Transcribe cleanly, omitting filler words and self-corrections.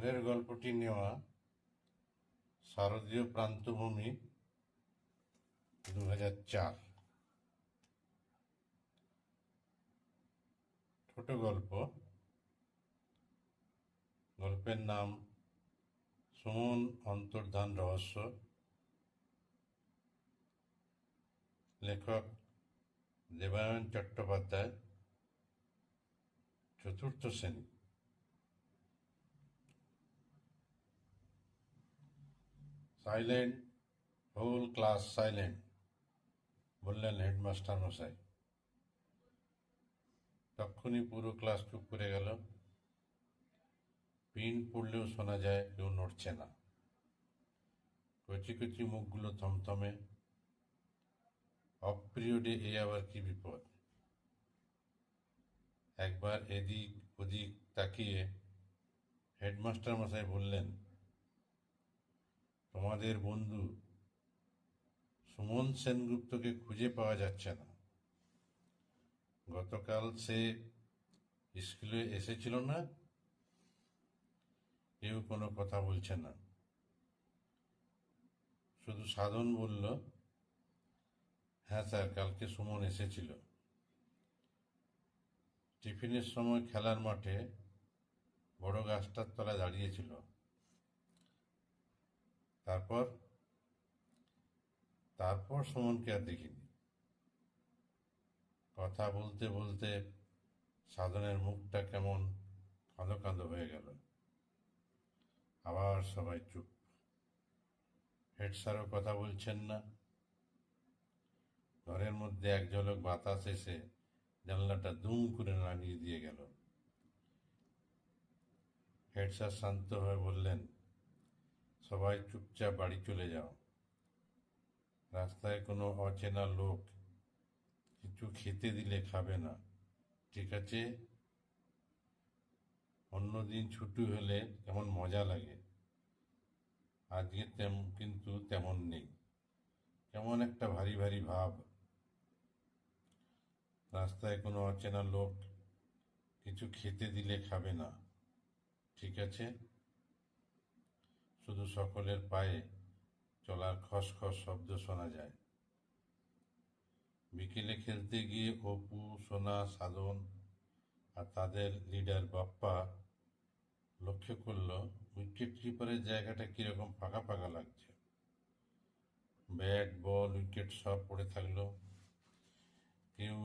পরের গল্পটি নেওয়া শারদীয় প্রান্তভূমি 2004। ছোট গল্প। গল্পের নাম সুমন অন্তর্ধান রহস্য। লেখক দেবায়ন চট্টোপাধ্যায়, চতুর্থ শ্রেণী। সাইলেন্ট, হোল ক্লাস সাইলেন্ট, বললেন হেডমাস্টার মশাই। তক্ষুনি পুরো ক্লাস চুপ করে গেল। পিন পড়লেও শোনা যায় কেউ নড়ছে না। কচি কচি মুখগুলো থমথমে। অফ পিরিয়ডে এ আবার কি বিপদ! একবার এদিক ওদিক তাকিয়ে হেডমাস্টার মশাই বললেন, তোমাদের বন্ধু সুমন সেনগুপ্তকে খুঁজে পাওয়া যাচ্ছে না। গতকাল সে স্কুলে এসেছিল না? কেউ কোনো কথা বলছে না। শুধু সাধন বলল, হ্যাঁ স্যার, কালকে সুমন এসেছিল। টিফিনের সময় খেলার মাঠে বড় গাছটার তলায় দাঁড়িয়েছিল। তারপর তারপর সুমনকে আর দেখিনি। কথা বলতে বলতে সাধনের মুখটা কেমন কাঁদো কাঁদো হয়ে গেল। আবার সবাই চুপ। হেড স্যারও কথা বলছেন না। ঘরের মধ্যে এক ঝলক বাতাস এসে জানলাটা দুম করে নামিয়ে দিয়ে গেল। হেড স্যার শান্ত হয়ে বললেন, সবাই চুপচাপ বাড়ি চলে যাও। রাস্তায় কোনো অচেনা লোক কিছু খেতে দিলে খাবে না, ঠিক আছে? অন্যদিন ছুটি হলে কেমন মজা লাগে, আজকে কিন্তু তেমন নেই। কেমন একটা ভারী ভারী ভাব। রাস্তায় কোনো অচেনা লোক কিছু খেতে দিলে খাবে না, ঠিক আছে? শুধু সকলের পায়ে চলার খসখস শব্দ শোনা যায়। বিকেলে খেলতে গিয়ে অপু, সোনা, সাধন আর তাদের লিডার বাপ্পা লক্ষ্য করল উইকেট কিপারের জায়গাটা কিরকম ফাঁকা ফাঁকা লাগছে। ব্যাট, বল, উইকেট সব পড়ে থাকলো। কেউ